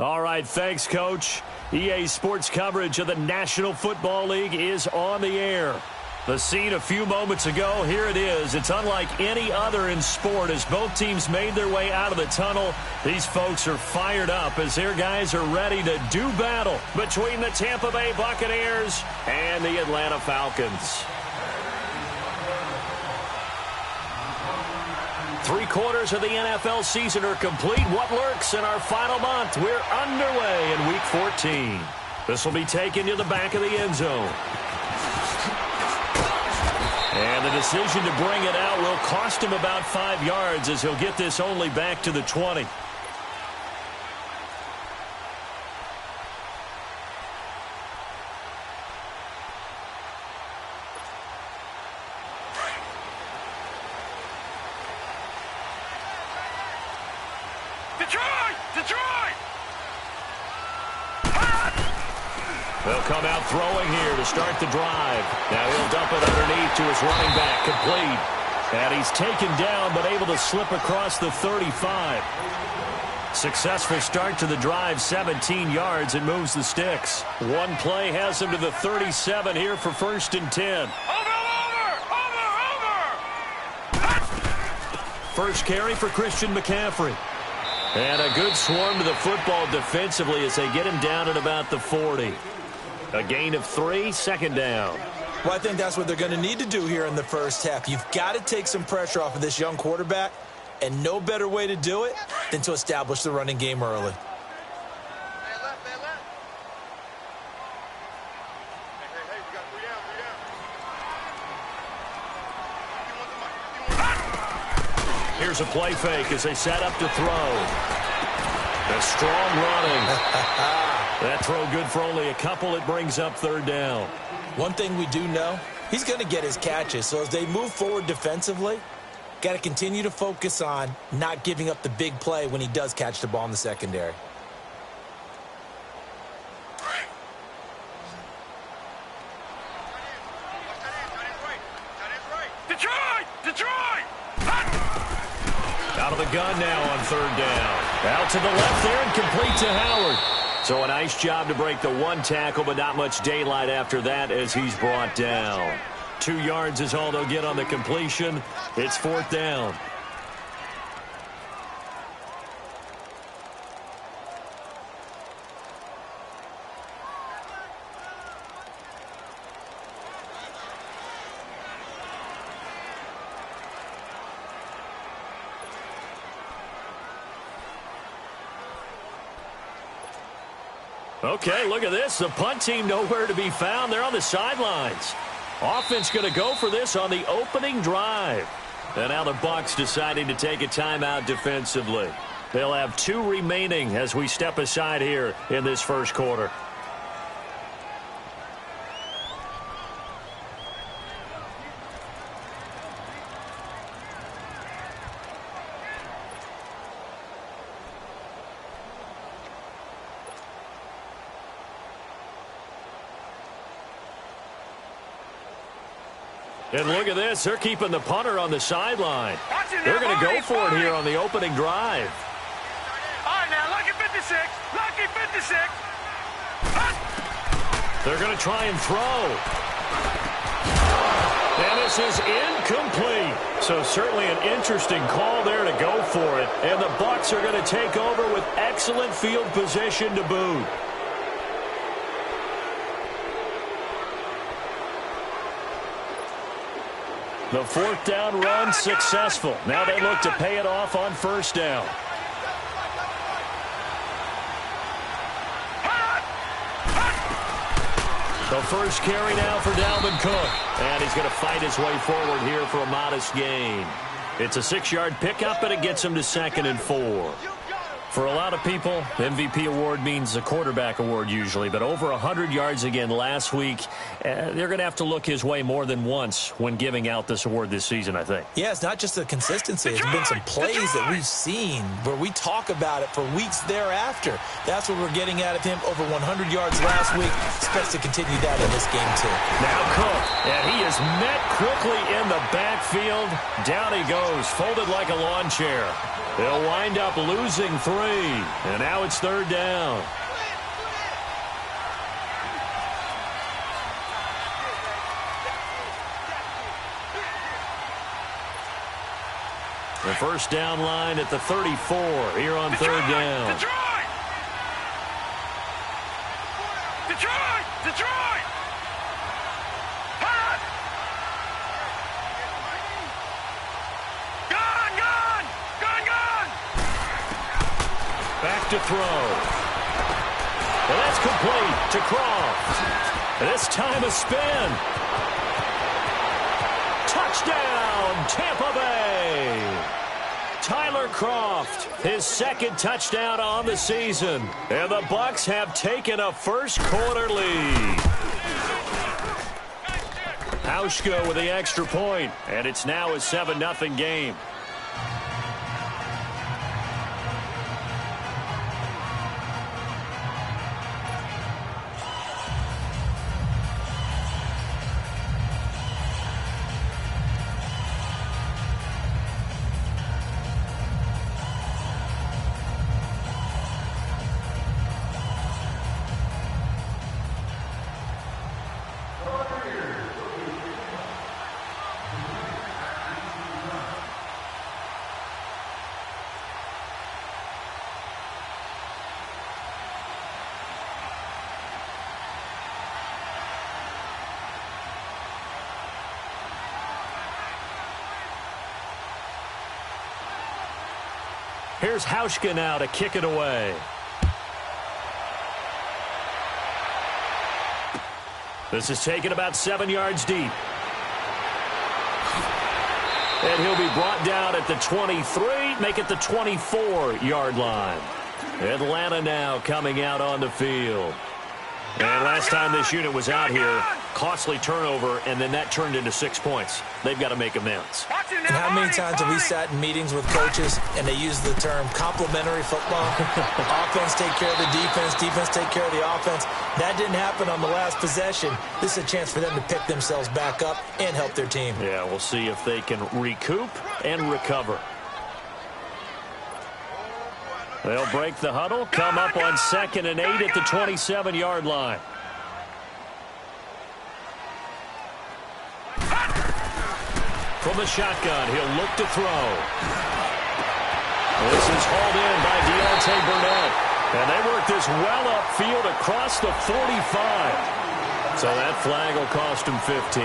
All right, thanks, Coach. EA Sports coverage of the National Football League is on the air. The scene a few moments ago, here it is. It's unlike any other in sport as both teams made their way out of the tunnel. These folks are fired up as their guys are ready to do battle between the Tampa Bay Buccaneers and the Atlanta Falcons. 3/4 of the NFL season are complete. What lurks in our final month? We're underway in Week 14. This will be taken to the back of the end zone. And the decision to bring it out will cost him about 5 yards as he'll get this only back to the 20. They'll come out throwing here to start the drive. Now he'll dump it underneath to his running back, complete. And he's taken down but able to slip across the 35. Successful start to the drive, 17 yards, and moves the sticks. One play has him to the 37 here for 1st and 10. First carry for Christian McCaffrey. And a good swarm to the football defensively as they get him down at about the 40. A gain of 3, 2nd down. Well, I think that's what they're going to need to do here in the first half. You've got to take some pressure off of this young quarterback, and no better way to do it than to establish the running game early. Here's a play fake as they set up to throw. A strong running. That throw good for only a couple. It brings up 3rd down. One thing we do know, he's going to get his catches. So as they move forward defensively, got to continue to focus on not giving up the big play when he does catch the ball in the secondary. Out of the gun now on 3rd down. Out to the left there and complete to Howard. So a nice job to break the one tackle, but not much daylight after that as he's brought down. 2 yards is all they'll get on the completion. It's 4th down. Okay, look at this. The punt team nowhere to be found. They're on the sidelines. Offense going to go for this on the opening drive. And now the Bucs deciding to take a timeout defensively. They'll have 2 remaining as we step aside here in this first quarter. And look at this. They're keeping the punter on the sideline. They're going to go for it here on the opening drive. All right, now, lucky 56. Lucky 56. They're going to try and throw. And this is incomplete. So certainly an interesting call there to go for it. And the Bucs are going to take over with excellent field position to boot. The 4th down run successful. Now they look to pay it off on 1st down. The first carry now for Dalvin Cook. And he's going to fight his way forward here for a modest gain. It's a 6-yard pickup, and it gets him to 2nd and 4. For a lot of people, MVP award means a quarterback award usually, but over 100 yards again last week. They're going to have to look his way more than once when giving out this award this season, I think. Yeah, it's not just the consistency. It's been some plays that we've seen where we talk about it for weeks thereafter. That's what we're getting out of him. Over 100 yards last week. Expects to continue that in this game, too. Now Cook, and he is met quickly in the backfield. Down he goes, folded like a lawn chair. They'll wind up losing 3 And now it's third down. The first down line at the 34 here on third down. Detroit! Detroit! Detroit! Hot! Gone! Gone! Gone! Gone! Back to throw. Well, that's complete to Croft. This time a spin. Touchdown, Tampa Bay. Tyler Croft, his second touchdown on the season. And the Bucs have taken a first-quarter lead. Hauschka with the extra point, and it's now a 7-0 game. Here's Hauschka now to kick it away. This is taken about 7 yards deep. And he'll be brought down at the 23, make it the 24-yard line. Atlanta now coming out on the field. And last time this unit was out here, costly turnover, and then that turned into 6 points. They've got to make amends. And how many times have we sat in meetings with coaches and they use the term complementary football? Offense take care of the defense, defense take care of the offense. That didn't happen on the last possession. This is a chance for them to pick themselves back up and help their team. Yeah, we'll see if they can recoup and recover. They'll break the huddle, come up on 2nd and 8 at the 27-yard line. From the shotgun, he'll look to throw. This is hauled in by Deontay Burnett. And they work this well upfield across the 45. So that flag will cost him 15.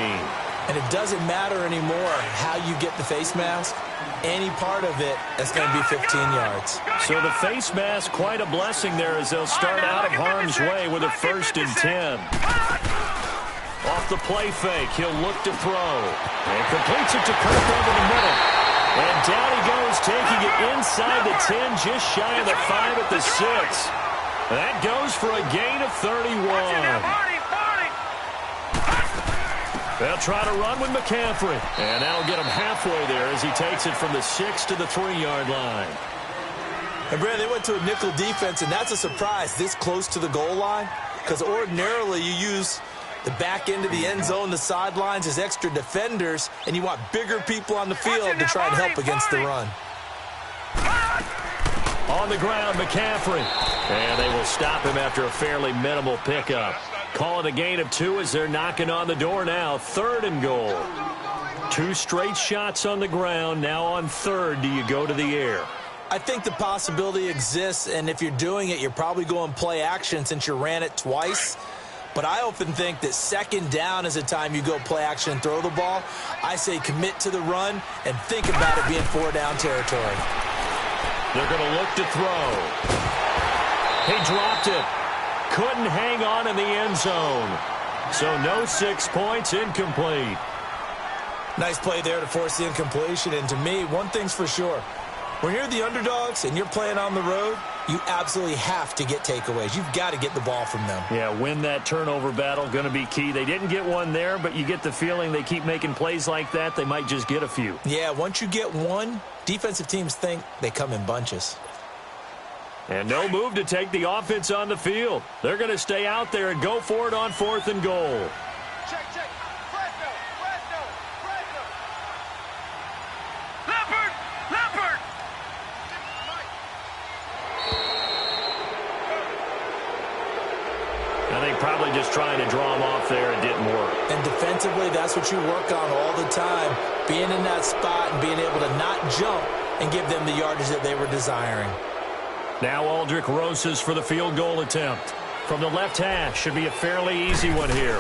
And it doesn't matter anymore how you get the face mask. Any part of it is going to be 15 yards. So the face mask, quite a blessing there as they'll start out of harm's way with a 1st and 10. Off the play fake, he'll look to throw. And completes it to Kirk over the middle. And down he goes, taking it inside the 10, just shy of the 5 at the 6. That goes for a gain of 31. They'll try to run with McCaffrey. And that'll get him halfway there as he takes it from the 6 to the 3-yard line. And, Brad, they went to a nickel defense, and that's a surprise this close to the goal line. Because ordinarily you use the back end of the end zone, the sidelines as extra defenders, and you want bigger people on the field to try and help against the run. On the ground, McCaffrey. And they will stop him after a fairly minimal pickup. Call it a gain of 2 as they're knocking on the door now. 3rd and goal. 2 straight shots on the ground. Now on 3rd, do you go to the air? I think the possibility exists, and if you're doing it, you're probably going play action since you ran it twice. But I often think that 2nd down is a time you go play action and throw the ball. I say commit to the run and think about it being 4-down territory. They're going to look to throw. He dropped it. Couldn't hang on in the end zone. So no 6 points, incomplete. Nice play there to force the incompletion. And to me, one thing's for sure. When you're the underdogs and you're playing on the road, you absolutely have to get takeaways. You've got to get the ball from them. Yeah, win that turnover battle, going to be key. They didn't get one there, but you get the feeling they keep making plays like that, they might just get a few. Yeah, once you get one, defensive teams think they come in bunches. And no move to take the offense on the field. They're going to stay out there and go for it on 4th and goal. Check. Fresno. Leopard. just trying to draw him off there. It didn't work. And defensively, that's what you work on all the time, being in that spot and being able to not jump and give them the yardage that they were desiring. Now Aldrich Rosas for the field goal attempt. From the left hash, should be a fairly easy one here.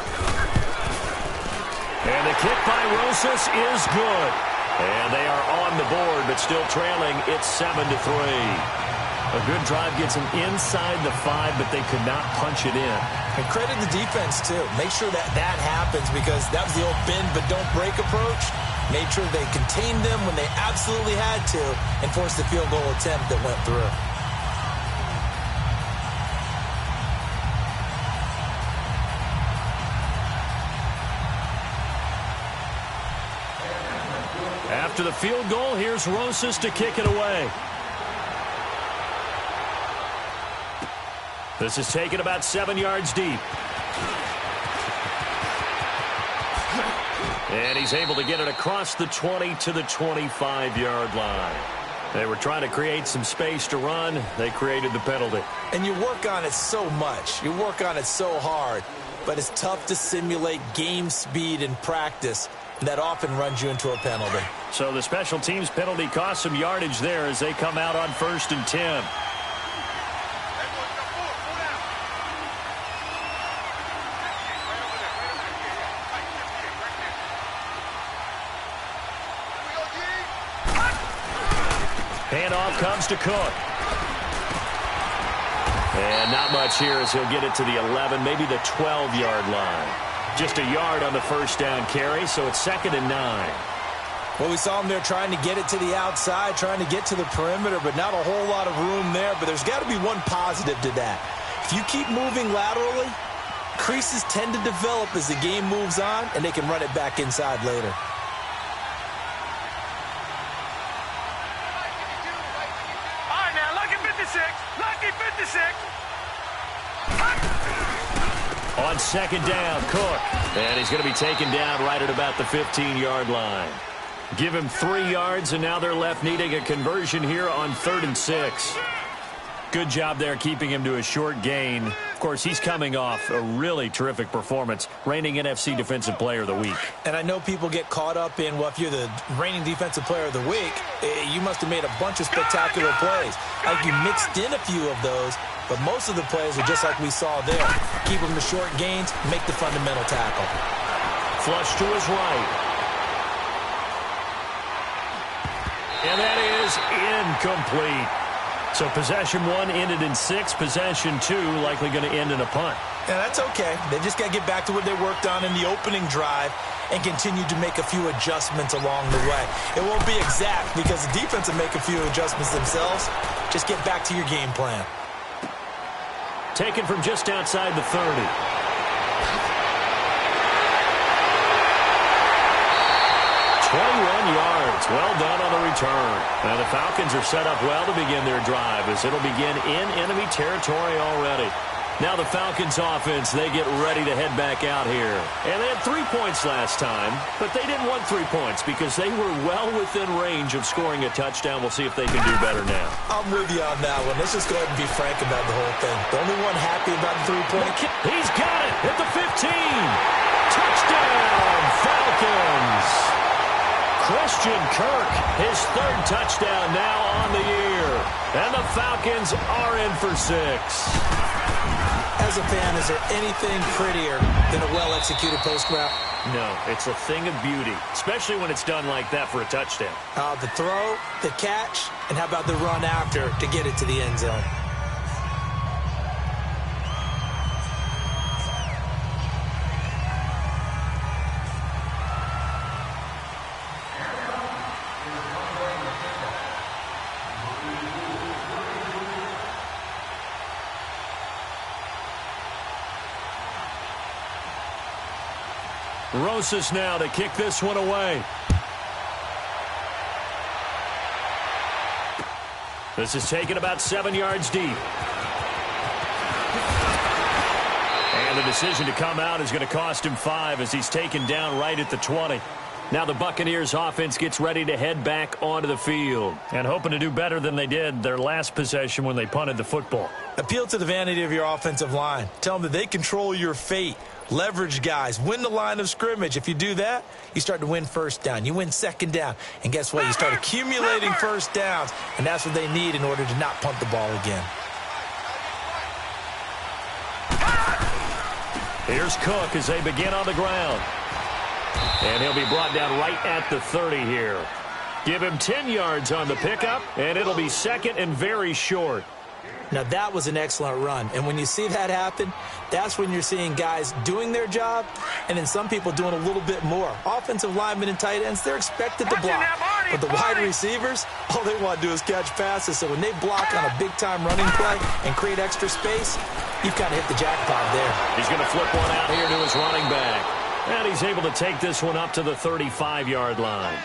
And the kick by Rosas is good. And they are on the board, but still trailing. It's 7-3. A good drive gets them inside the 5, but they could not punch it in. And credit the defense, too. Make sure that that happens, because that was the old bend but don't break approach. Made sure they contained them when they absolutely had to and forced the field goal attempt that went through. After the field goal, here's Rosas to kick it away. This is taken about 7 yards deep. And he's able to get it across the 20 to the 25-yard line. They were trying to create some space to run. They created the penalty. And you work on it so much. You work on it so hard. But it's tough to simulate game speed in practice. And that often runs you into a penalty. So the special teams penalty cost some yardage there as they come out on 1st and 10. Handoff comes to Cook. And not much here as he'll get it to the 11, maybe the 12-yard line. Just a yard on the first down carry, so it's 2nd and 9. Well, we saw him there trying to get it to the outside, trying to get to the perimeter, but not a whole lot of room there. But there's got to be one positive to that. If you keep moving laterally, creases tend to develop as the game moves on, and they can run it back inside later. All right, now, lucky 56. Lucky 56. On 2nd down, Cook. And he's going to be taken down right at about the 15-yard line. Give him 3 yards, and now they're left needing a conversion here on 3rd and 6. Good job there keeping him to a short gain. Of course, he's coming off a really terrific performance, reigning NFC Defensive Player of the Week. And I know people get caught up in, well, if you're the reigning Defensive Player of the Week, you must have made a bunch of spectacular plays. Like you mixed in a few of those, but most of the plays are just like we saw there. Keep them to short gains, make the fundamental tackle. Flush to his right. And that is incomplete. So possession 1 ended in 6. Possession 2 likely going to end in a punt. And that's okay. They just got to get back to what they worked on in the opening drive and continue to make a few adjustments along the way. It won't be exact because the defense will make a few adjustments themselves. Just get back to your game plan. Taken from just outside the 30. 21 yards. Well done on the return. Now the Falcons are set up well to begin their drive as it'll begin in enemy territory already. Now the Falcons offense, they get ready to head back out here. And they had 3 points last time, but they didn't want 3 points because they were well within range of scoring a touchdown. We'll see if they can do better now. I'm with you on that one. Let's just go ahead and be frank about the whole thing. The only one happy about the 3-point. He's got it at the 15. Touchdown, Falcons. Christian Kirk, his 3rd touchdown now on the year. And the Falcons are in for 6. As a fan, is there anything prettier than a well-executed post route? No, it's a thing of beauty, especially when it's done like that for a touchdown. The throw, the catch, and how about the run after to get it to the end zone? Rosas now to kick this one away. This is taken about 7 yards deep. And the decision to come out is going to cost him 5 as he's taken down right at the 20. Now the Buccaneers offense gets ready to head back onto the field and hoping to do better than they did their last possession when they punted the football. Appeal to the vanity of your offensive line. Tell them that they control your fate. Leverage guys. Win the line of scrimmage. If you do that, you start to win first down. You win second down. And guess what? You start accumulating first downs. And that's what they need in order to not punt the ball again. Here's Cook as they begin on the ground. And he'll be brought down right at the 30 here. Give him 10 yards on the pickup, and it'll be second and very short. Now, that was an excellent run. And when you see that happen, that's when you're seeing guys doing their job and then some people doing a little bit more. Offensive linemen and tight ends, they're expected to block. But the wide receivers, all they want to do is catch passes. So when they block on a big-time running play and create extra space, you've kind of hit the jackpot there. He's going to flip one out here to his running back. And he's able to take this one up to the 35-yard line.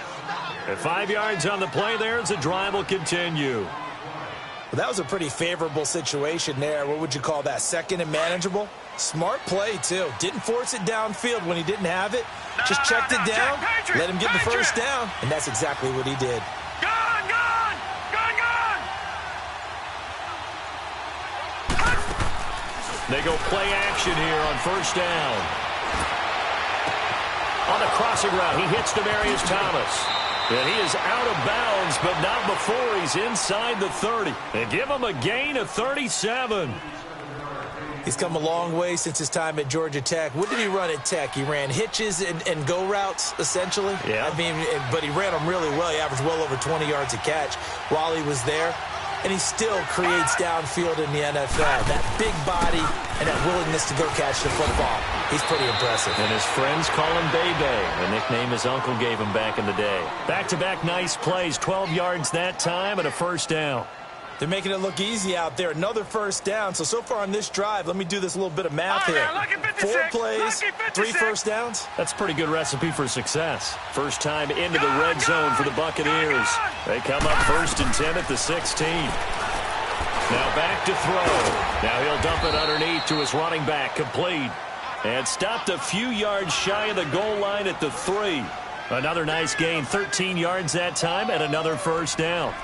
At 5 yards on the play there as the drive will continue. Well, that was a pretty favorable situation there. What would you call that? Second and manageable? Smart play, too. Didn't force it downfield when he didn't have it. Just checked it down, let him get the first down, and that's exactly what he did. Gone! They go play action here on first down. On the crossing route, he hits Demaryius Thomas. And he is out of bounds, but not before he's inside the 30. And give him a gain of 37. He's come a long way since his time at Georgia Tech. What did he run at Tech? He ran hitches and go routes, essentially. Yeah. I mean, but he ran them really well. He averaged well over 20 yards a catch while he was there. And he still creates downfield in the NFL. That big body and that willingness to go catch the football. He's pretty impressive. And his friends call him Bebe, a nickname his uncle gave him back in the day. Back-to-back nice plays, 12 yards that time and a first down. They're making it look easy out there. Another first down. So far on this drive, let me do this little bit of math here. 4 plays, 3 first downs. That's a pretty good recipe for success. First time into the red zone for the Buccaneers. They come up first and 10 at the 16. Now back to throw. Now he'll dump it underneath to his running back, complete. And stopped a few yards shy of the goal line at the 3. Another nice gain, 13 yards that time, and another first down.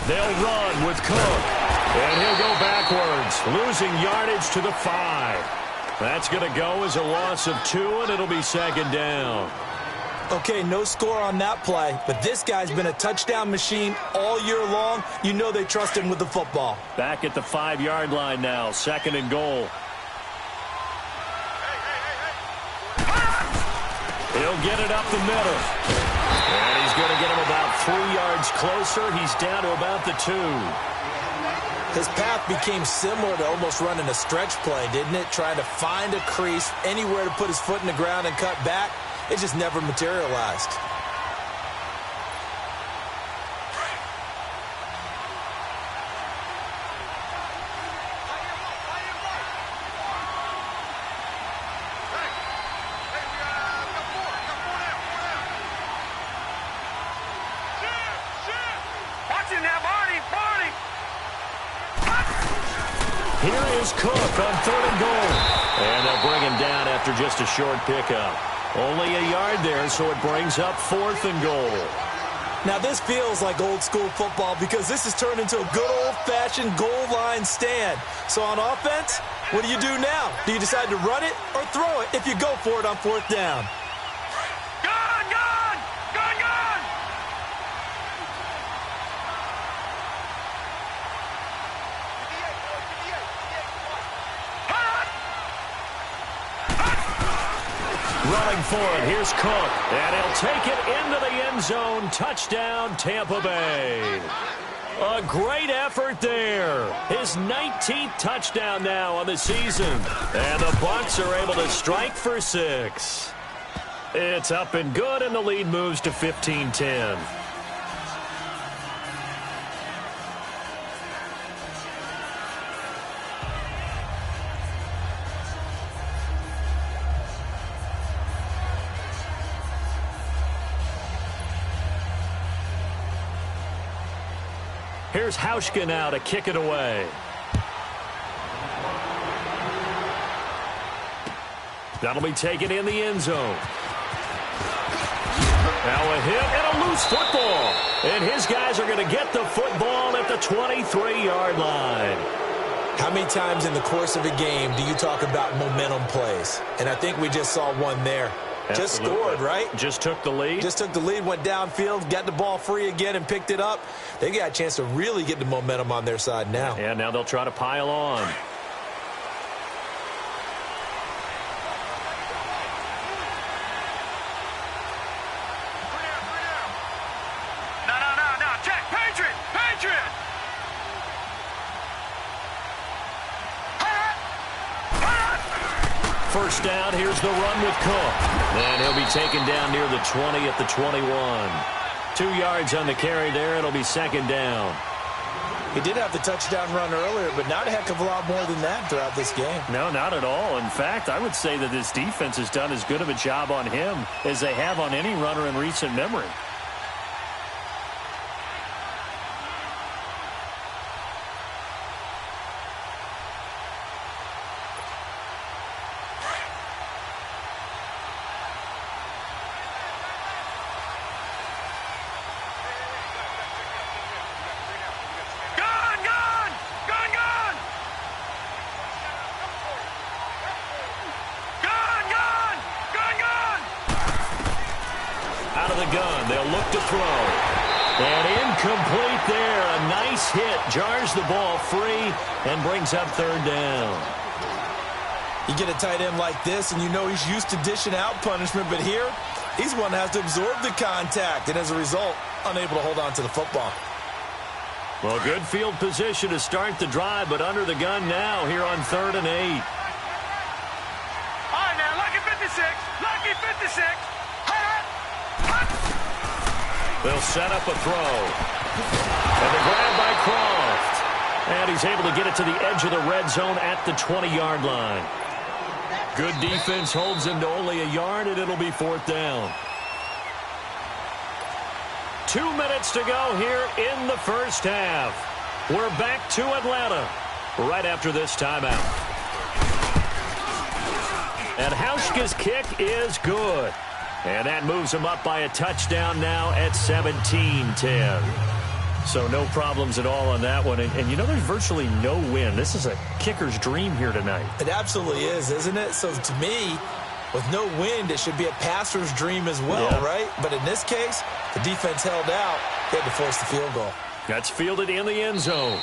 They'll run with Cook. And he'll go backwards, losing yardage to the 5. That's going to go as a loss of 2, and it'll be second down. Okay, no score on that play, but this guy's been a touchdown machine all year long. You know they trust him with the football. Back at the 5-yard line now, second and goal. He'll get it up the middle. And he's going to get him about 3 yards closer. He's down to about the 2. His path became similar to almost running a stretch play, didn't it? Trying to find a crease, anywhere to put his foot in the ground and cut back. It just never materialized. Here is Cook on third and goal. And they'll bring him down after just a short pickup. Only a yard there, so it brings up fourth and goal. Now, this feels like old school football because this has turned into a good old-fashioned goal line stand. So on offense, what do you do now? Do you decide to run it or throw it if you go for it on fourth down? Running for it, here's Cook, and he'll take it into the end zone. Touchdown, Tampa Bay. A great effort there. His 19th touchdown now on the season. And the Bucs are able to strike for 6. It's up and good, and the lead moves to 15-10. Here's Hauschka now to kick it away. That'll be taken in the end zone. Now a hit and a loose football. And his guys are going to get the football at the 23-yard line. How many times in the course of a game do you talk about momentum plays? And I think we just saw one there. Absolutely. Just scored, right? Just took the lead. Just took the lead, went downfield, got the ball free again, and picked it up. They got a chance to really get the momentum on their side now. And now they'll try to pile on. First down, here's the run with Cook. And he'll be taken down near the 20 at the 21. 2 yards on the carry there. It'll be second down. He did have the touchdown run earlier, but not a heck of a lot more than that throughout this game. No, not at all. In fact, I would say that this defense has done as good of a job on him as they have on any runner in recent memory. Jars the ball free and brings up third down. You get a tight end like this, and you know he's used to dishing out punishment, but here, he's one that has to absorb the contact, and as a result, unable to hold on to the football. Well, good field position to start the drive, but under the gun now here on 3rd and 8. All right, now, lucky 56, lucky 56. They'll set up a throw. And the grab by Croft. And he's able to get it to the edge of the red zone at the 20-yard line. Good defense holds him to only a yard, and it'll be 4th down. 2 minutes to go here in the first half. We're back to Atlanta right after this timeout. And Hauschka's kick is good. And that moves him up by a touchdown now at 17-10. So no problems at all on that one. And you know, there's virtually no wind. This is a kicker's dream here tonight. It absolutely is, isn't it? So to me, with no wind, it should be a passer's dream as well, right? But in this case, the defense held out. They had to force the field goal. That's fielded in the end zone.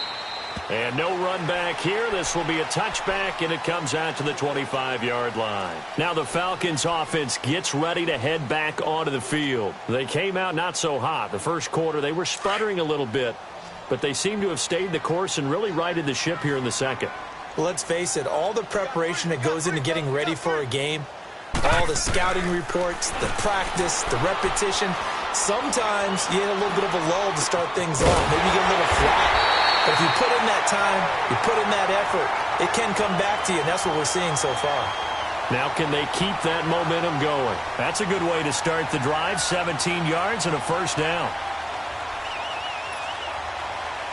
And no run back here. This will be a touchback, and it comes out to the 25-yard line. Now the Falcons offense gets ready to head back onto the field. They came out not so hot. The first quarter, they were sputtering a little bit, but they seem to have stayed the course and really righted the ship here in the second. Well, let's face it, all the preparation that goes into getting ready for a game, all the scouting reports, the practice, the repetition, sometimes you get a little bit of a lull to start things off. Maybe you get a little flat. But if you put in that time, you put in that effort, it can come back to you, and that's what we're seeing so far. Now can they keep that momentum going? That's a good way to start the drive. 17 yards and a first down.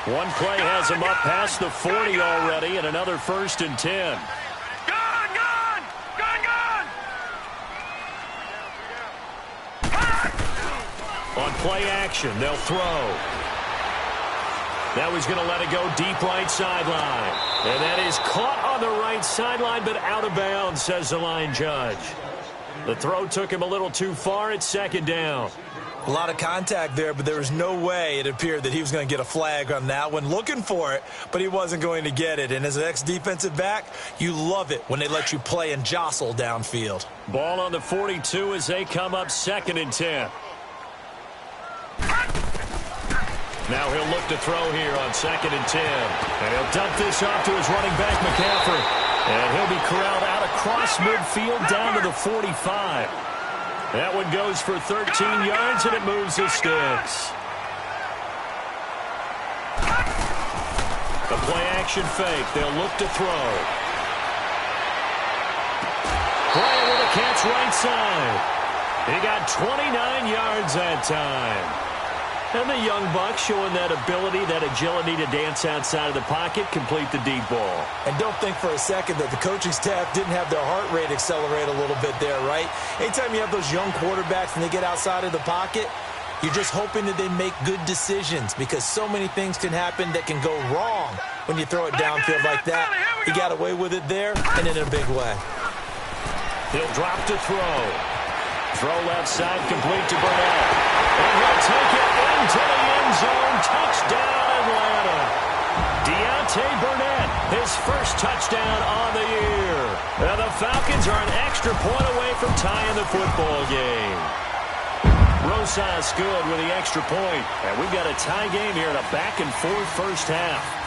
One play has him up past the 40 already, and another 1st and 10. On play action, they'll throw. Now he's going to let it go deep right sideline. And that is caught on the right sideline, but out of bounds, says the line judge. The throw took him a little too far. It's 2nd down. A lot of contact there, but there was no way it appeared that he was going to get a flag on that one. Looking for it, but he wasn't going to get it. And as an ex-defensive back, you love it when they let you play and jostle downfield. Ball on the 42 as they come up 2nd and 10. Now he'll look to throw here on 2nd and 10. And he'll dump this off to his running back, McCaffrey. And he'll be corralled out across midfield down to the 45. That one goes for 13 yards, and it moves the sticks. The play-action fake. They'll look to throw. Bryant with a catch right side. He got 29 yards that time. And the young buck showing that ability, that agility to dance outside of the pocket, complete the deep ball. And don't think for a second that the coaching staff didn't have their heart rate accelerate a little bit there, right? Anytime you have those young quarterbacks and they get outside of the pocket, you're just hoping that they make good decisions because so many things can happen that can go wrong when you throw it downfield like that. He got away with it there and in a big way. He'll drop to throw. Throw left side, complete to Burnett. And he'll take it into the end zone. Touchdown, Atlanta. Deontay Burnett, his first touchdown on the year. And the Falcons are an extra point away from tying the football game. Rosas good with the extra point. And we've got a tie game here in a back-and-forth first half.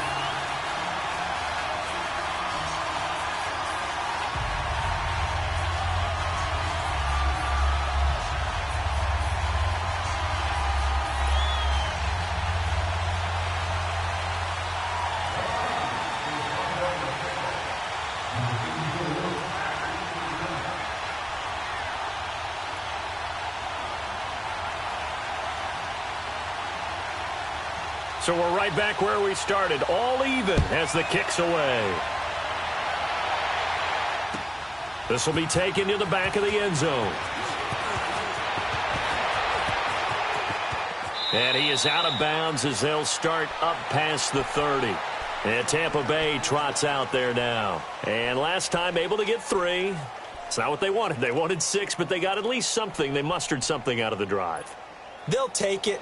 So we're right back where we started, all even as the kick's away. This will be taken to the back of the end zone. And he is out of bounds as they'll start up past the 30. And Tampa Bay trots out there now. And last time able to get 3. It's not what they wanted. They wanted 6, but they got at least something. They mustered something out of the drive. They'll take it.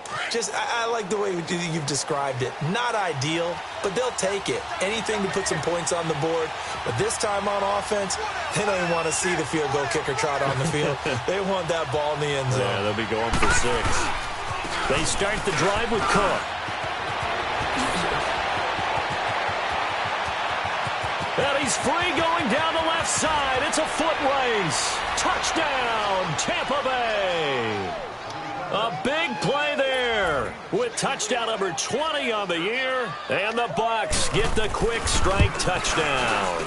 I like the way you've described it. Not ideal, but they'll take it. Anything to put some points on the board. But this time on offense, they don't even want to see the field goal kicker trot on the field. They want that ball in the end zone. Yeah, they'll be going for 6. They start the drive with Cook. And he's free going down the left side. It's a foot race. Touchdown, Tampa Bay. A big play there with touchdown number 20 on the year. And the Bucs get the quick strike touchdown.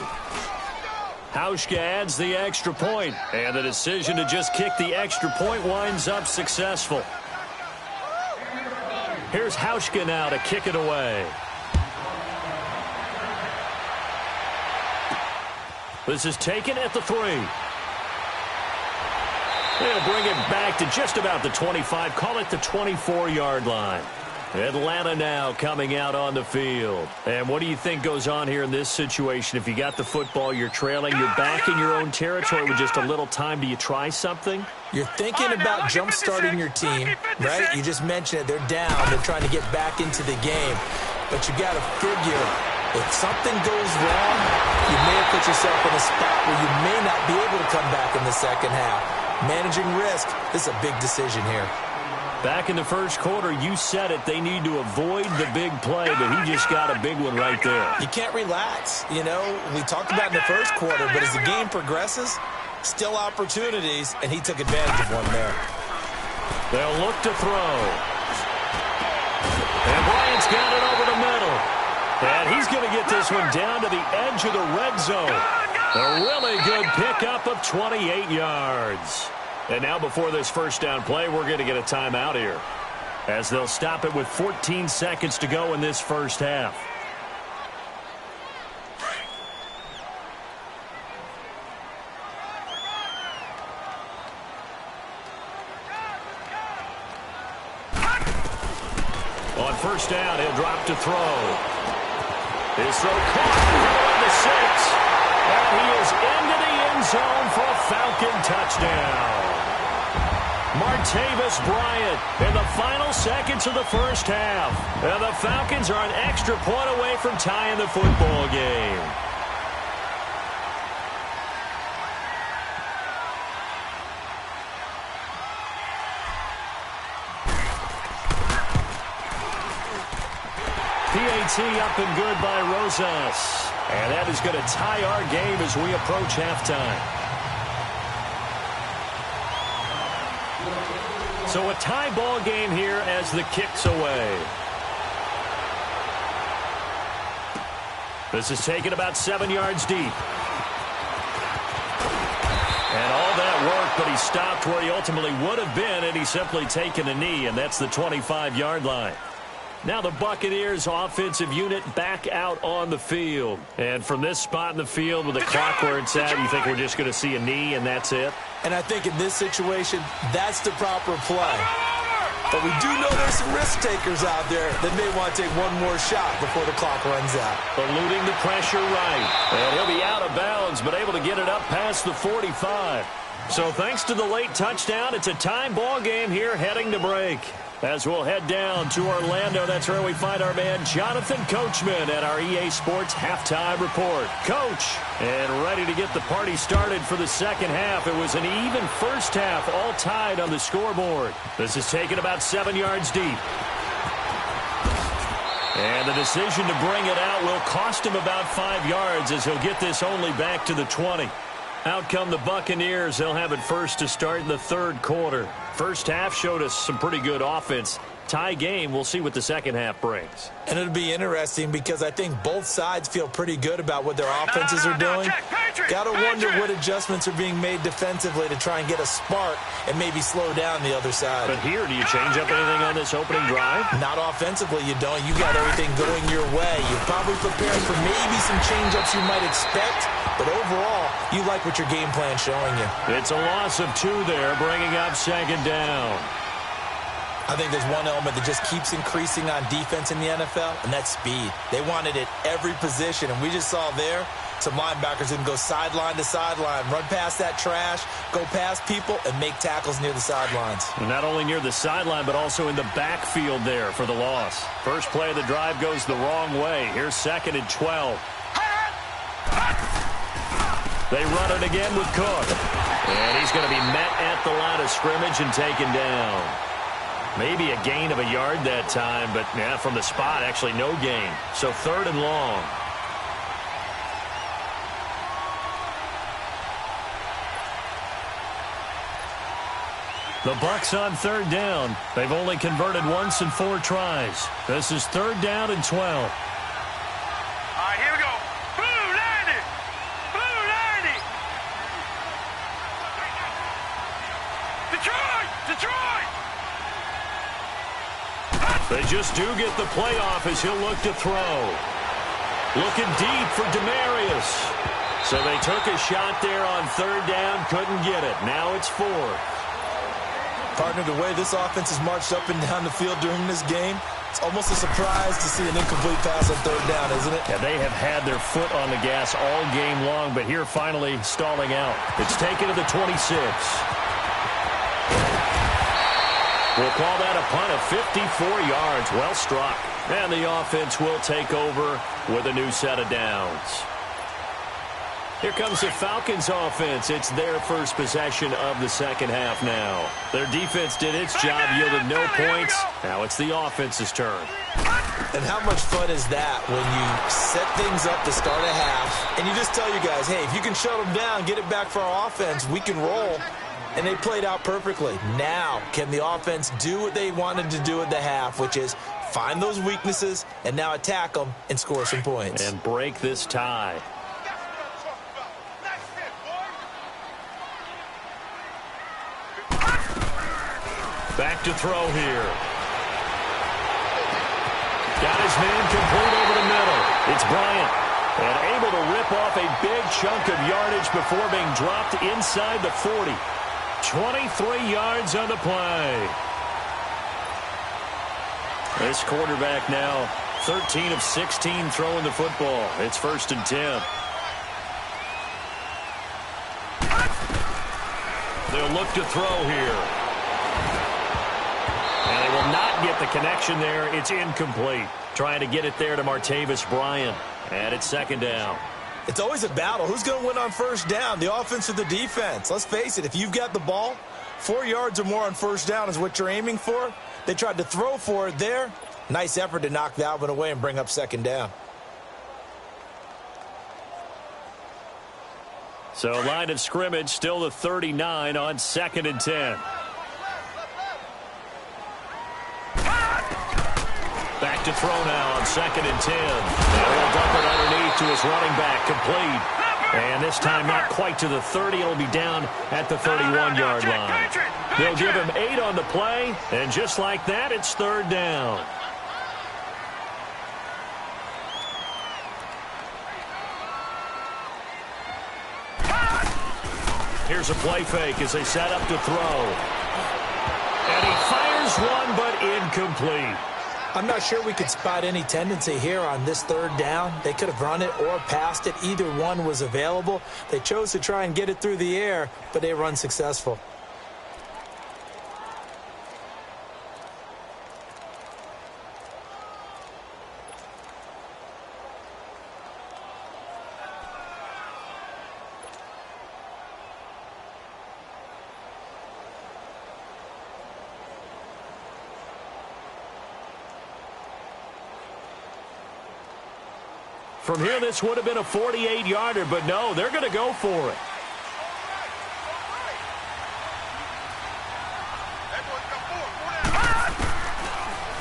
Hauschka adds the extra point, and the decision to just kick the extra point winds up successful. Here's Hauschka now to kick it away. This is taken at the 3. They'll bring it back to just about the 25. Call it the 24-yard line. Atlanta now coming out on the field. And what do you think goes on here in this situation? If you got the football, you're trailing, you're back in your own territory with just a little time. Do you try something? You're thinking about jump-starting your team, right? You just mentioned it. They're down. They're trying to get back into the game. But you got to figure, if something goes wrong, you may have put yourself in a spot where you may not be able to come back in the second half. Managing risk, this is a big decision here. Back in the first quarter, you said it. They need to avoid the big play, but he just got a big one right there. You can't relax. You know, we talked about in the first quarter, but as the game progresses, still opportunities, and he took advantage of one there. They'll look to throw. And Bryant's got it over the middle. And he's going to get this one down to the edge of the red zone. A really good pickup of 28 yards. And now before this first down play, we're going to get a timeout here, as they'll stop it with 14 seconds to go in this first half. On first down, he'll drop to throw. His throw caught at the 6. And he is into the end zone for a Falcon touchdown. Martavis Bryant in the final seconds of the first half. And the Falcons are an extra point away from tying the football game. PAT up and good by Rosas. And that is going to tie our game as we approach halftime. So a tie ball game here as the kick's away. This is taken about 7 yards deep. And all that work, but he stopped where he ultimately would have been, and he's simply taken a knee, and that's the 25-yard line. Now the Buccaneers offensive unit back out on the field. And from this spot in the field with the clock where it's at, you think we're just going to see a knee and that's it? And I think in this situation, that's the proper play. But we do know there's some risk takers out there that may want to take one more shot before the clock runs out. Eluding the pressure right. And he'll be out of bounds, but able to get it up past the 45. So thanks to the late touchdown, it's a time ball game here heading to break. As we'll head down to Orlando, that's where we find our man Jonathan Coachman at our EA Sports Halftime Report. Coach, and ready to get the party started for the second half. It was an even first half, all tied on the scoreboard. This is taken about 7 yards deep. And the decision to bring it out will cost him about 5 yards as he'll get this only back to the 20. Out come the Buccaneers. They'll have it first to start in the third quarter. First half showed us some pretty good offense. Tie game. We'll see what the second half brings. And it'll be interesting because I think both sides feel pretty good about what their offenses are doing. Got to wonder what adjustments are being made defensively to try and get a spark and maybe slow down the other side. But here, do you change up anything on this opening drive? Not offensively, you don't. You got everything going your way. You're probably preparing for maybe some change-ups you might expect, but overall, you like what your game plan's showing you. It's a loss of 2 there, bringing up second down. I think there's one element that just keeps increasing on defense in the NFL, and that's speed. They want it at every position, and we just saw there some linebackers who can go sideline to sideline, run past that trash, go past people, and make tackles near the sidelines. And not only near the sideline, but also in the backfield there for the loss. First play of the drive goes the wrong way. Here's second and 12. They run it again with Cook. And he's going to be met at the line of scrimmage and taken down. Maybe a gain of a yard that time, but yeah, from the spot, actually no gain. So third and long. The Bucs on third down. They've only converted once in 4 tries. This is third down and 12. All right, here we go. Blue 90. Blue 90. Detroit. Detroit. They just do get the playoff as he'll look to throw. Looking deep for Demarius. So they took a shot there on third down, couldn't get it. Now it's 4. Partner, the way this offense has marched up and down the field during this game, it's almost a surprise to see an incomplete pass on third down, isn't it? Yeah, they have had their foot on the gas all game long, but here finally stalling out. It's taken to the 26. We'll call that a punt of 54 yards. Well struck. And the offense will take over with a new set of downs. Here comes the Falcons offense. It's their first possession of the second half now. Their defense did its job, yielded no points. Now it's the offense's turn. And how much fun is that when you set things up to start a half and you just tell you guys, hey, if you can shut them down, get it back for our offense, we can roll. And they played out perfectly. Now, can the offense do what they wanted to do at the half, which is find those weaknesses and now attack them and score some points. And break this tie. Back to throw here. Got his man complete over the middle. It's Bryant. And able to rip off a big chunk of yardage before being dropped inside the 40. 23 yards on the play. This quarterback now 13 of 16 throwing the football. It's first and 10. They'll look to throw here. And they will not get the connection there. It's incomplete. Trying to get it there to Martavis Bryant. And it's second down. It's always a battle. Who's going to win on first down, the offense or the defense? Let's face it, if you've got the ball, 4 yards or more on first down is what you're aiming for. They tried to throw for it there. Nice effort to knock that one away and bring up second down. So line of scrimmage still the 39 on second and 10. Back to throw now on second and 10. And he'll dump it underneath to his running back, complete. And this time not quite to the 30. It'll be down at the 31-yard line. They'll give him 8 on the play, and just like that, it's 3rd down. Here's a play fake as they set up to throw. And he fires one, but incomplete. I'm not sure we could spot any tendency here on this 3rd down. They could have run it or passed it. Either one was available. They chose to try and get it through the air, but they were unsuccessful. From here, this would have been a 48-yarder, but no, they're going to go for it.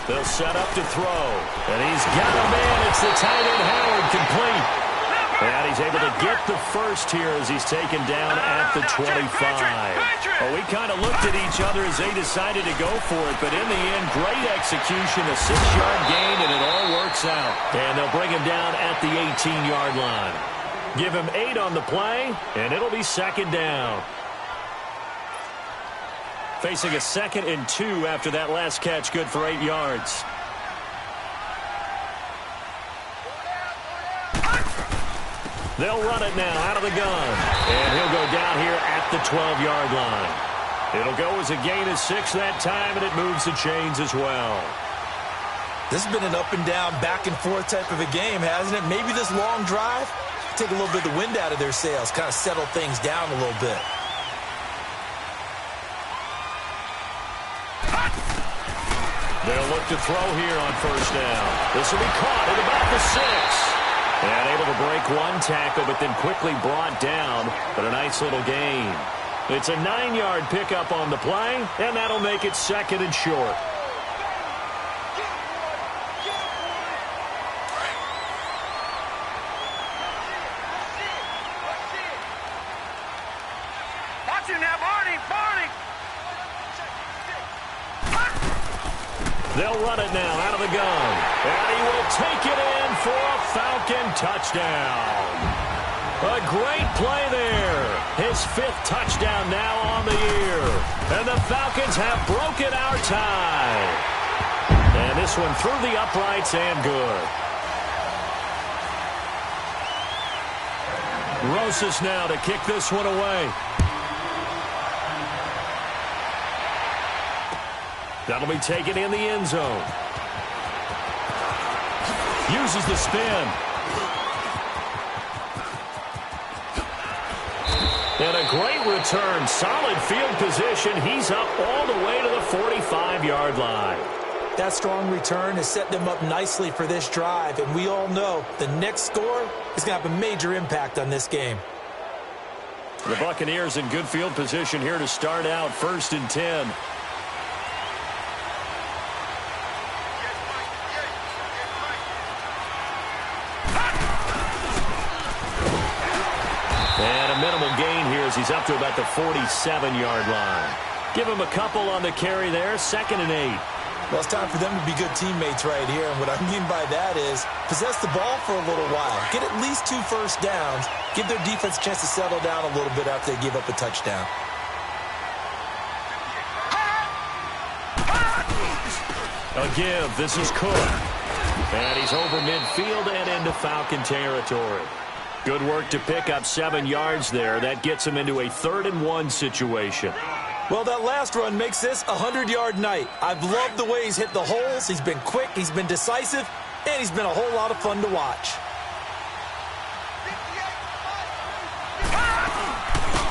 They'll set up to throw, and he's got a man. It's the tight end, Howard, complete. And he's able to get the first here as he's taken down at the 25. Well, we kind of looked at each other as they decided to go for it, but in the end, great execution, a 6-yard gain, and it all works out. And they'll bring him down at the 18-yard line. Give him 8 on the play, and it'll be 2nd down. Facing a 2nd and 2 after that last catch, good for 8 yards. They'll run it now out of the gun. And he'll go down here at the 12-yard line. It'll go as a gain of 6 that time, and it moves the chains as well. This has been an up-and-down, back-and-forth type of a game, hasn't it? Maybe this long drive, take a little bit of the wind out of their sails, kind of settle things down a little bit. They'll look to throw here on 1st down. This will be caught at about the 6. And able to break one tackle, but then quickly brought down. But a nice little gain. It's a 9-yard pickup on the play, and that'll make it 2nd and short. Watch him now, Barney! They'll run it now out of the gun. And he will take it in for a Falcon touchdown. A great play there. His 5th touchdown now on the year. And the Falcons have broken our tie. And this one through the uprights and good. Rosas now to kick this one away. That'll be taken in the end zone. Uses the spin. And a great return. Solid field position. He's up all the way to the 45-yard line. That strong return has set them up nicely for this drive, and we all know the next score is going to have a major impact on this game. The Buccaneers in good field position here to start out 1st and 10. And a minimal gain here as he's up to about the 47-yard line. Give him a couple on the carry there, 2nd and 8. Well, it's time for them to be good teammates right here, and what I mean by that is possess the ball for a little while. Get at least 2 first downs. Give their defense a chance to settle down a little bit after they give up a touchdown. A give. This is Cook. And he's over midfield and into Falcon territory. Good work to pick up 7 yards there. That gets him into a 3rd and 1 situation. Well, that last run makes this a 100-yard night. I've loved the way he's hit the holes. He's been quick, he's been decisive, and he's been a whole lot of fun to watch.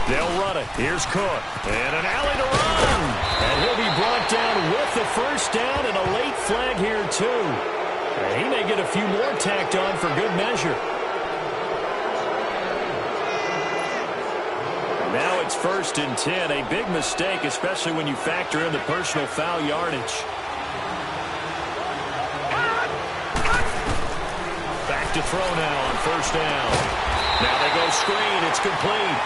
They'll run it. Here's Cook. And an alley to run. And he'll be brought down with the 1st down and a late flag here, too. And he may get a few more tacked on for good measure. Now it's 1st and 10. A big mistake, especially when you factor in the personal foul yardage. Back to throw now on 1st down. Now they go screen. It's complete.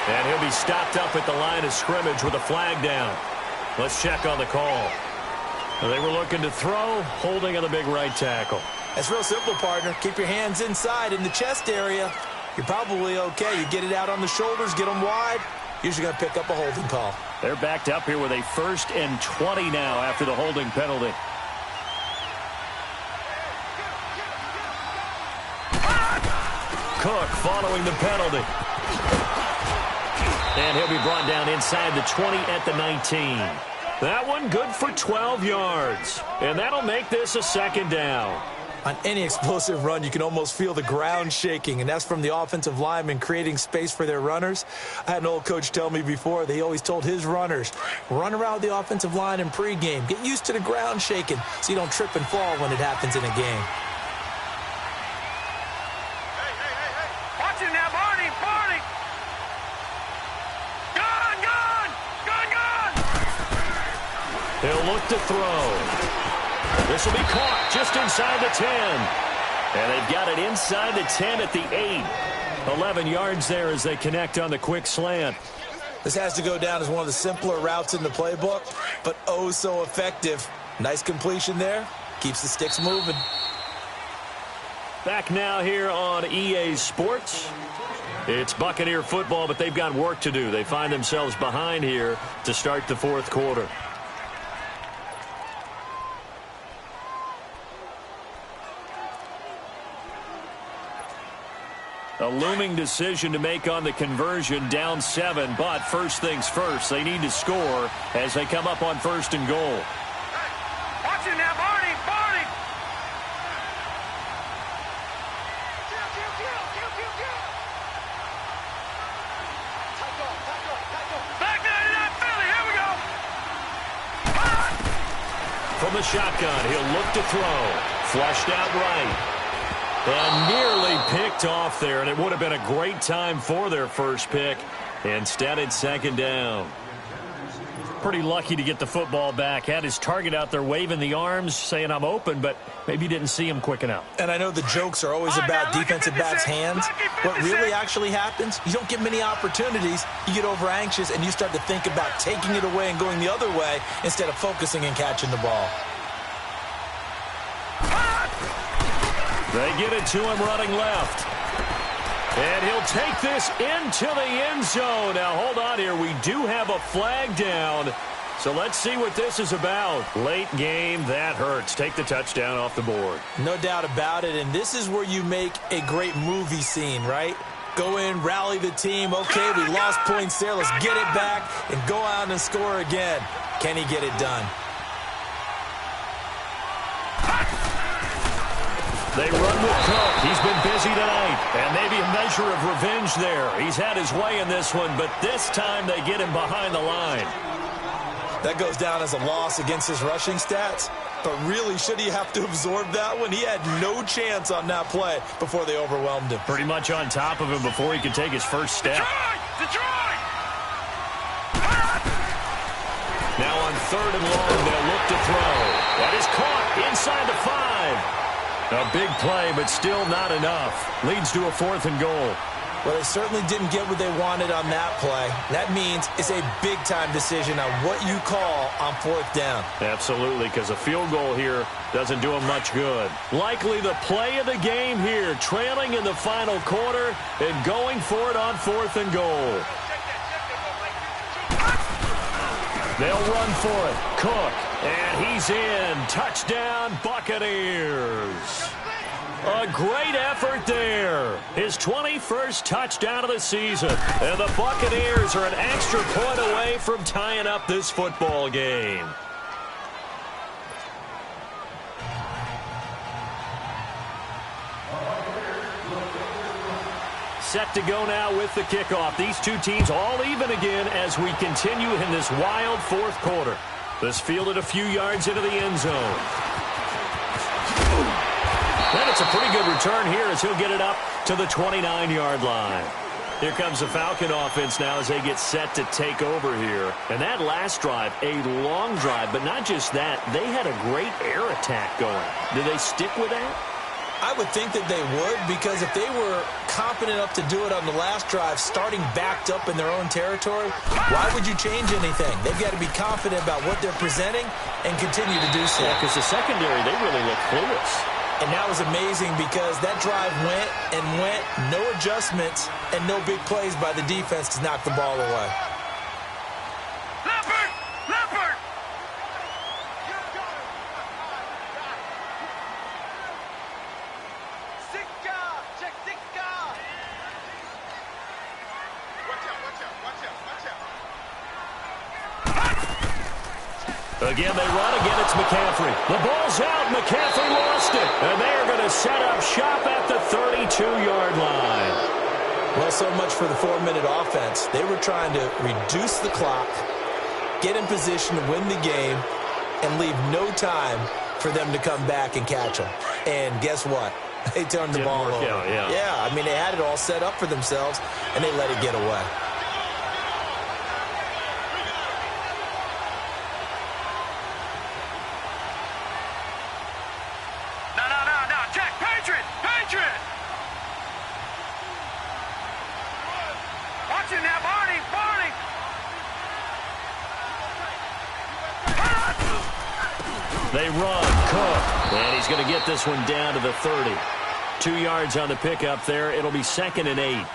And he'll be stopped up at the line of scrimmage with a flag down. Let's check on the call. They were looking to throw, holding on the big right tackle. That's real simple, partner. Keep your hands inside in the chest area. You're probably okay. You get it out on the shoulders, get them wide. Usually going to pick up a holding call. They're backed up here with a 1st and 20 now after the holding penalty. Cook following the penalty. And he'll be brought down inside the 20 at the 19. That one good for 12 yards. And that'll make this a 2nd down. On any explosive run, you can almost feel the ground shaking, and that's from the offensive linemen creating space for their runners. I had an old coach tell me before, he always told his runners, run around the offensive line in pregame. Get used to the ground shaking so you don't trip and fall when it happens in a game. Hey. Watch it now, Barney. Gun. He'll look to throw. This will be caught just inside the 10. And they've got it inside the 10 at the 8. 11 yards there as they connect on the quick slant. This has to go down as one of the simpler routes in the playbook, but oh so effective. Nice completion there. Keeps the sticks moving. Back now here on EA Sports. It's Buccaneer football, but they've got work to do. They find themselves behind here to start the 4th quarter. A looming decision to make on the conversion, down 7, but first things first, they need to score as they come up on 1st and goal. Watch it now, Barney. Back 99 Philly, here we go. From the shotgun, he'll look to throw. Flushed out right. And nearly picked off there, and it would have been a great time for their first pick. Instead, it's 2nd down. Pretty lucky to get the football back. Had his target out there waving the arms, saying, I'm open, but maybe didn't see him quick enough. And I know the jokes are always about defensive backs' hands. What really actually happens, you don't get many opportunities. You get over anxious, and you start to think about taking it away and going the other way instead of focusing and catching the ball. They get it to him running left. And he'll take this into the end zone. Now, hold on here. We do have a flag down. So let's see what this is about. Late game, that hurts. Take the touchdown off the board. No doubt about it. And this is where you make a great movie scene, right? Go in, rally the team. Okay, we lost points there. Let's get it back and go out and score again. Can he get it done? They run with Cook. He's been busy tonight. And maybe a measure of revenge there. He's had his way in this one, but this time they get him behind the line. That goes down as a loss against his rushing stats. But really, should he have to absorb that one? He had no chance on that play before they overwhelmed him. Pretty much on top of him before he could take his first step. Detroit! Now on 3rd and long, they'll look to throw. That is caught inside the 5. A big play, but still not enough. Leads to a 4th and goal. Well, they certainly didn't get what they wanted on that play. That means it's a big-time decision on what you call on 4th down. Absolutely, because a field goal here doesn't do them much good. Likely the play of the game here, trailing in the final quarter and going for it on 4th and goal. They'll run for it. Cook. And he's in. Touchdown, Buccaneers. A great effort there. His 21st touchdown of the season. And the Buccaneers are an extra point away from tying up this football game. Set to go now with the kickoff. These two teams all even again as we continue in this wild 4th quarter. This fielded a few yards into the end zone. And it's a pretty good return here as he'll get it up to the 29-yard line. Here comes the Falcon offense now as they get set to take over here. And that last drive, a long drive, but not just that. They had a great air attack going. Do they stick with that? I would think that they would, because if they were confident enough to do it on the last drive, starting backed up in their own territory, why would you change anything? They've got to be confident about what they're presenting and continue to do so. Yeah, because the secondary, they really look clueless. And that was amazing because that drive went and went, no adjustments, and no big plays by the defense to knock the ball away. Leopard! Leopard! Sika! Check Sika! Watch out, watch out, watch out, watch out. Again, they run. Again, it's McCaffrey. The ball's out. McCaffrey lost it. And they are going to set up shop at the 32-yard line. Well, so much for the 4-minute offense. They were trying to reduce the clock, get in position to win the game, and leave no time for them to come back and catch them. And guess what? They turned the ball over. Yeah, I mean, they had it all set up for themselves, and they let it get away. No, check, Patriot! Patriot! Watch it now, Barney! Barney! They run. Cook. And he's going to get this one down to the 30. 2 yards on the pickup there. It'll be 2nd and 8.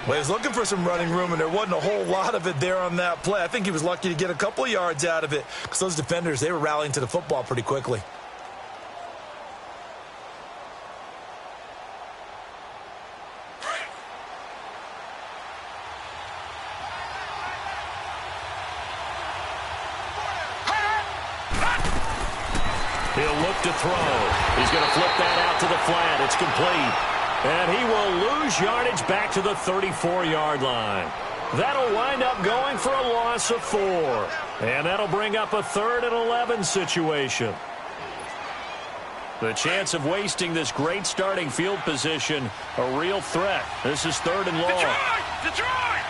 Well, he was looking for some running room, and there wasn't a whole lot of it there on that play. I think he was lucky to get a couple of yards out of it because those defenders, they were rallying to the football pretty quickly. He'll look to throw. He's going to flip that out to the flat. It's complete. And he will lose yardage back to the 34-yard line. That'll wind up going for a loss of 4. And that'll bring up a 3rd and 11 situation. The chance of wasting this great starting field position, a real threat. This is 3rd and long. Detroit!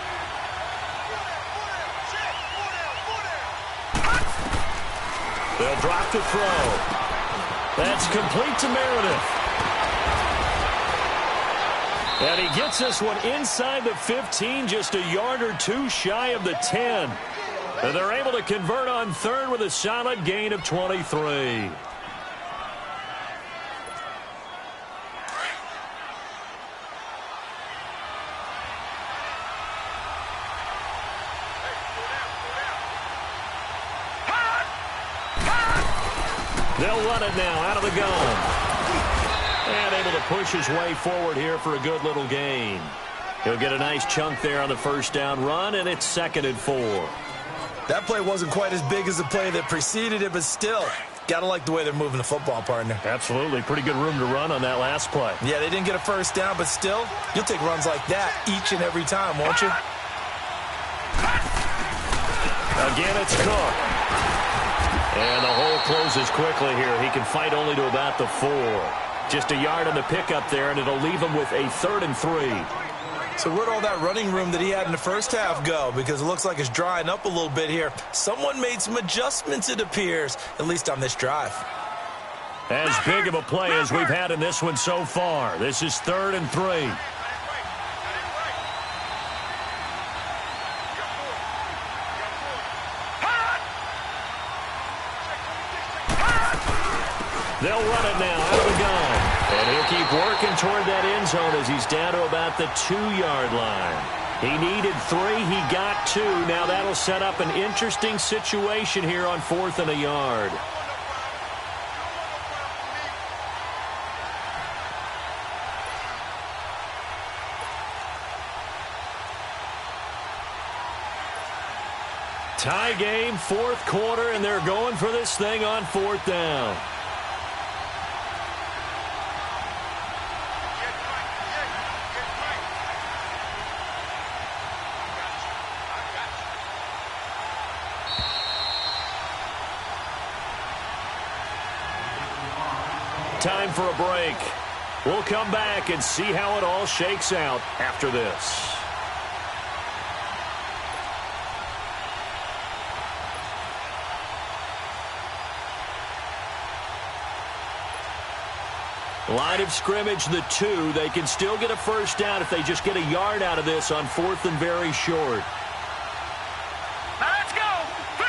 They'll drop to throw. That's complete to Meredith. And he gets this one inside the 15, just a yard or 2 shy of the 10. And they're able to convert on 3rd with a solid gain of 23. They'll run it now out of the gun. And able to push his way forward here for a good little gain. He'll get a nice chunk there on the first down run, and it's 2nd and 4. That play wasn't quite as big as the play that preceded it, but still, got to like the way they're moving the football, partner. Absolutely. Pretty good room to run on that last play. Yeah, they didn't get a first down, but still, you'll take runs like that each and every time, won't you? Again, it's Cook. And the hole closes quickly here. He can fight only to about the 4. Just a yard on the pickup there, and it'll leave him with a 3rd and 3. So where'd all that running room that he had in the first half go? Because it looks like it's drying up a little bit here. Someone made some adjustments, it appears, at least on this drive. As big of a play as we've had in this one so far. This is 3rd and 3. They'll run it now out of the gun. And he'll keep working toward that end zone as he's down to about the 2-yard line. He needed 3. He got 2. Now that'll set up an interesting situation here on 4th and a yard. Tie game, 4th quarter, and they're going for this thing on 4th down. Time for a break. We'll come back and see how it all shakes out after this. Line of scrimmage, the 2. They can still get a first down if they just get a yard out of this on 4th and very short. Now let's go. 3-19.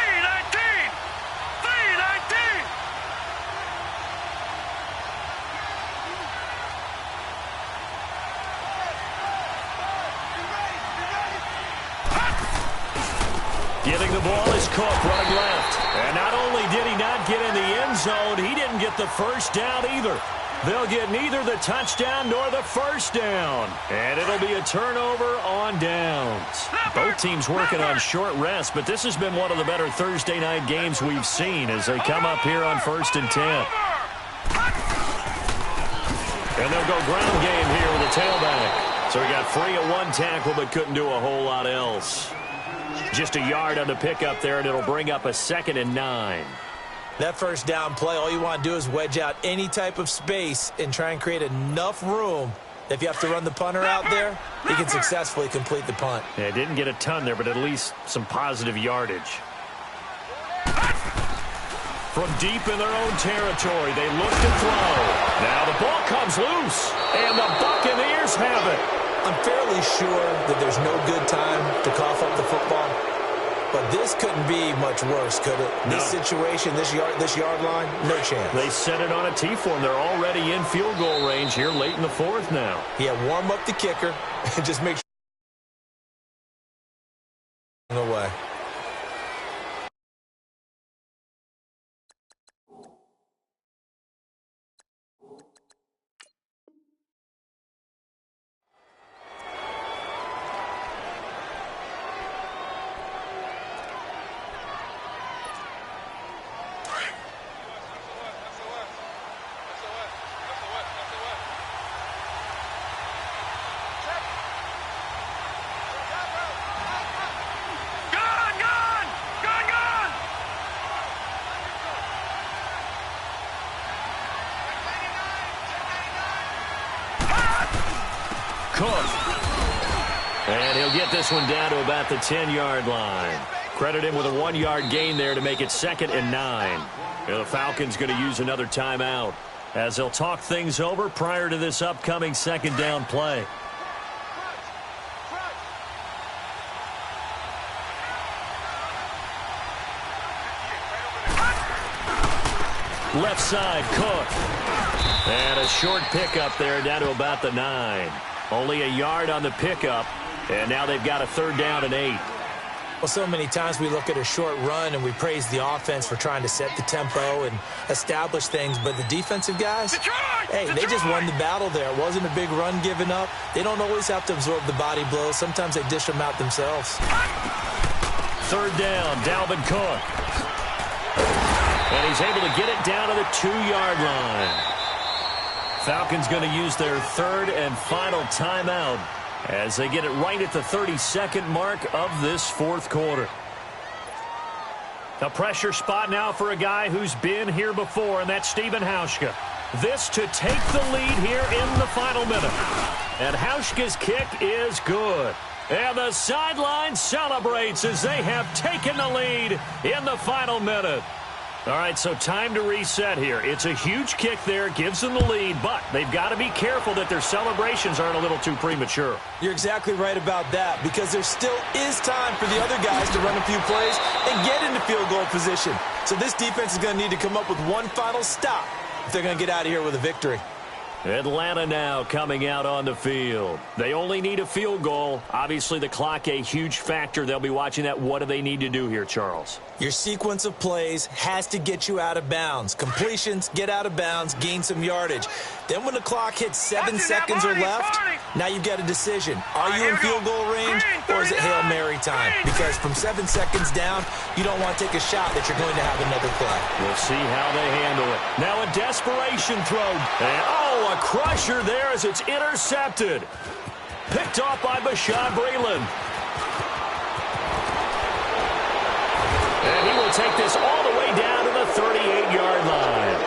3-19. Giving the ball is Cook running left. And not only did he not get in the end zone, he didn't get the first down either. They'll get neither the touchdown nor the first down. And it'll be a turnover on downs. Both teams working on short rest, but this has been one of the better Thursday night games we've seen as they come up here on 1st and 10. And they'll go ground game here with a tailback. So he got free at one tackle but couldn't do a whole lot else. Just a yard on the pickup there, and it'll bring up a 2nd and 9. That first down play, all you want to do is wedge out any type of space and try and create enough room. If you have to run the punter out there, he can successfully complete the punt. Yeah, didn't get a ton there, but at least some positive yardage. From deep in their own territory, they look to throw. Now the ball comes loose, and the Buccaneers have it. I'm fairly sure that there's no good time to cough up the football. But this couldn't be much worse, could it? No. This situation, this yard line, no chance. They set it on a T-form. They're already in field goal range here late in the 4th now. Yeah, warm up the kicker and just make sure away. Cook. And he'll get this one down to about the 10-yard line. Credit him with a 1-yard gain there to make it 2nd and 9. And the Falcons going to use another timeout as they'll talk things over prior to this upcoming 2nd down play. Left side, Cook. And a short pickup there down to about the 9. Only a yard on the pickup, and now they've got a 3rd down and 8. Well, so many times we look at a short run and we praise the offense for trying to set the tempo and establish things, but the defensive guys, hey, they just won the battle there. It wasn't a big run given up. They don't always have to absorb the body blows. Sometimes they dish them out themselves. 3rd down, Dalvin Cook. And he's able to get it down to the 2-yard line. Falcons going to use their 3rd and final timeout as they get it right at the 32nd mark of this 4th quarter. A pressure spot now for a guy who's been here before, and that's Stephen Hauschka. This to take the lead here in the final minute. And Hauschka's kick is good. And the sideline celebrates as they have taken the lead in the final minute. All right, so time to reset here. It's a huge kick there, gives them the lead, but they've got to be careful that their celebrations aren't a little too premature. You're exactly right about that, because there still is time for the other guys to run a few plays and get into field goal position. So this defense is going to need to come up with one final stop if they're going to get out of here with a victory. Atlanta now coming out on the field. They only need a field goal. Obviously, the clock a huge factor. They'll be watching that. What do they need to do here, Charles? Your sequence of plays has to get you out of bounds. Completions, get out of bounds, gain some yardage. Then when the clock hits 7 seconds or left, now you've got a decision. Are you in field goal range or is it Hail Mary time? Because from 7 seconds down, you don't want to take a shot that you're going to have another play. We'll see how they handle it. Now a desperation throw. And, a crusher there as it's intercepted. Picked off by Bashaud Breeland. And he will take this all the way down to the 38-yard line.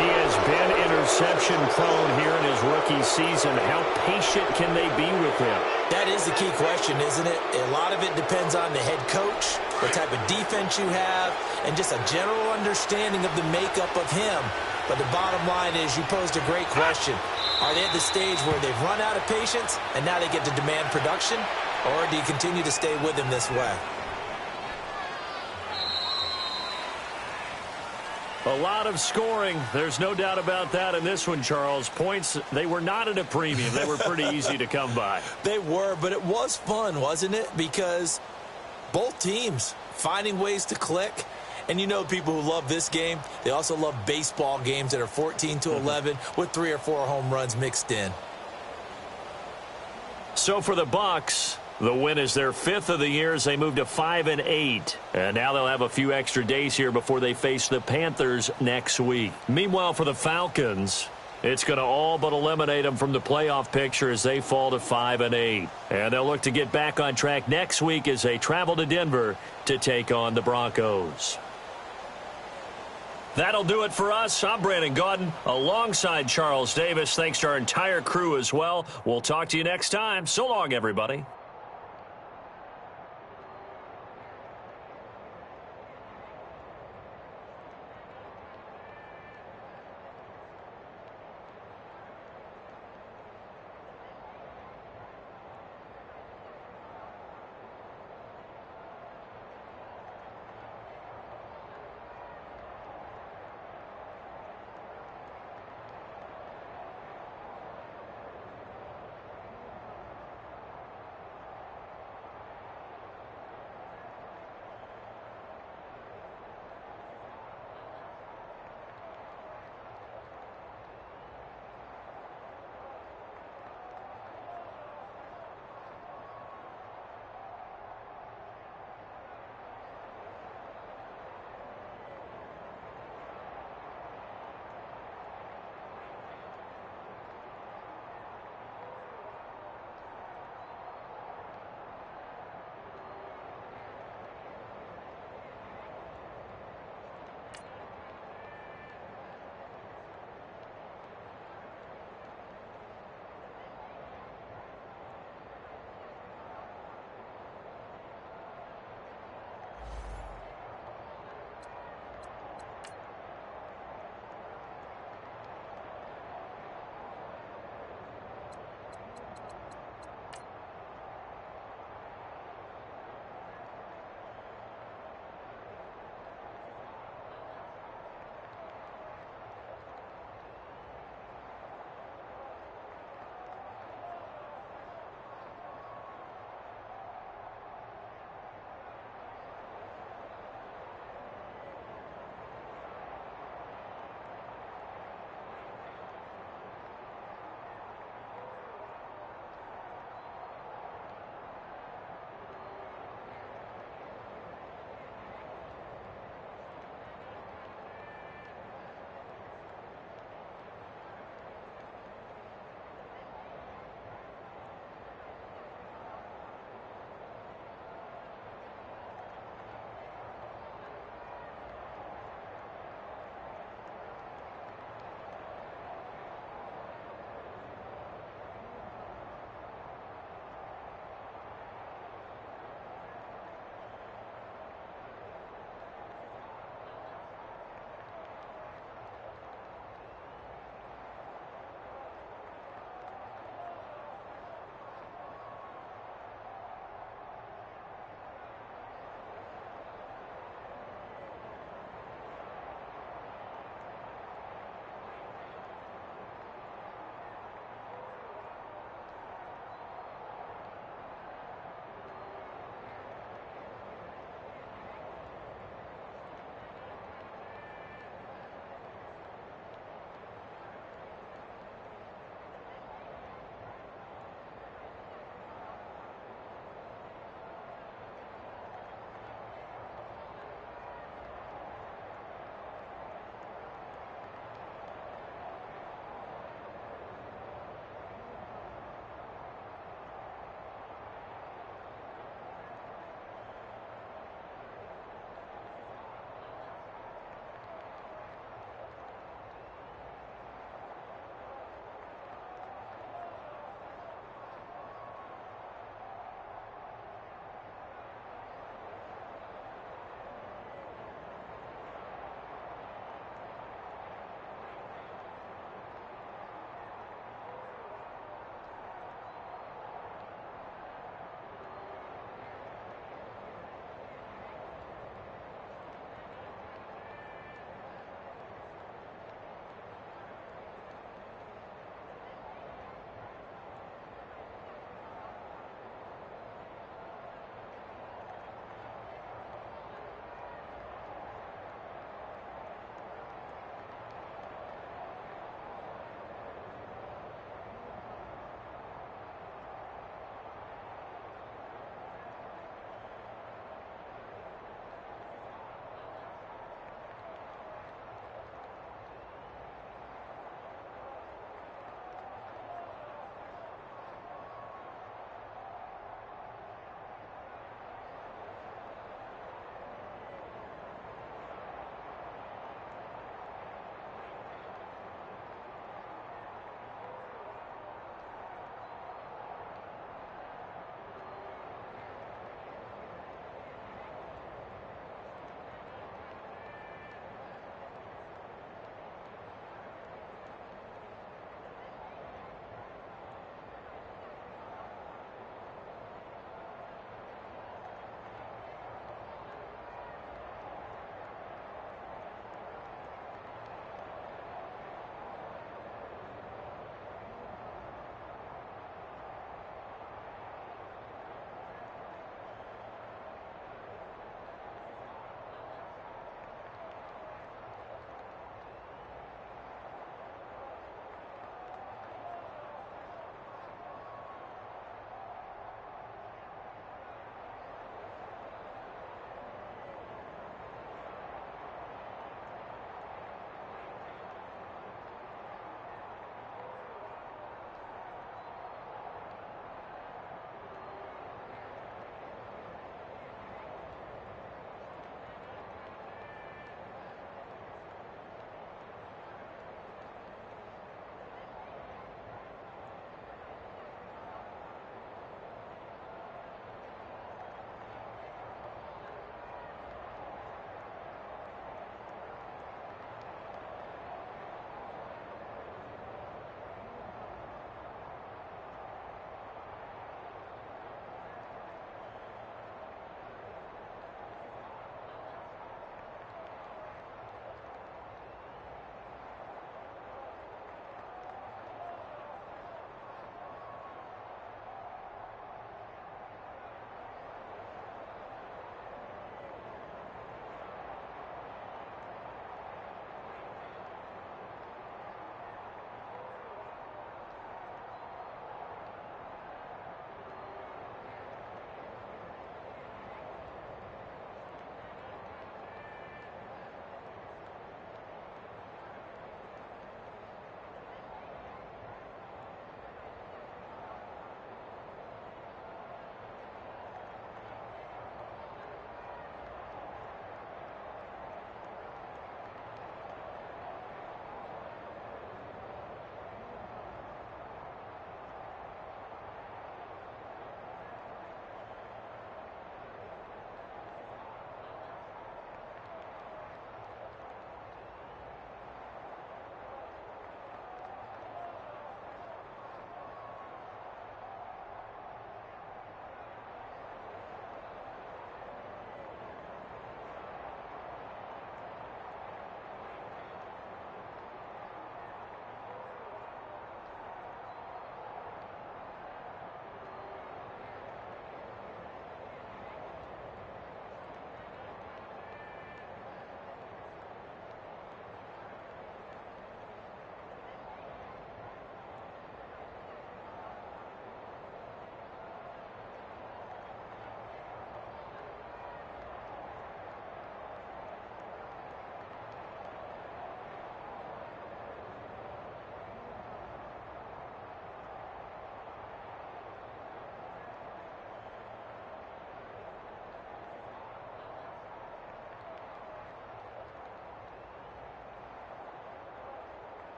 He has been interception prone here in his rookie season. How patient can they be with him? That is the key question, isn't it? A lot of it depends on the head coach, what type of defense you have, and just a general understanding of the makeup of him. But the bottom line is you posed a great question. Are they at the stage where they've run out of patience and now they get to demand production? Or do you continue to stay with them this way? A lot of scoring. There's no doubt about that in this one, Charles. Points, they were not at a premium. They were pretty easy to come by. They were, but it was fun, wasn't it? Because both teams finding ways to click. And you know people who love this game, they also love baseball games that are 14-11 with 3 or 4 home runs mixed in. So for the Bucs, the win is their 5th of the year as they move to 5-8. And now they'll have a few extra days here before they face the Panthers next week. Meanwhile, for the Falcons, it's going to all but eliminate them from the playoff picture as they fall to 5-8. And they'll look to get back on track next week as they travel to Denver to take on the Broncos. That'll do it for us. I'm Brandon Gaudin alongside Charles Davis. Thanks to our entire crew as well. We'll talk to you next time. So long, everybody.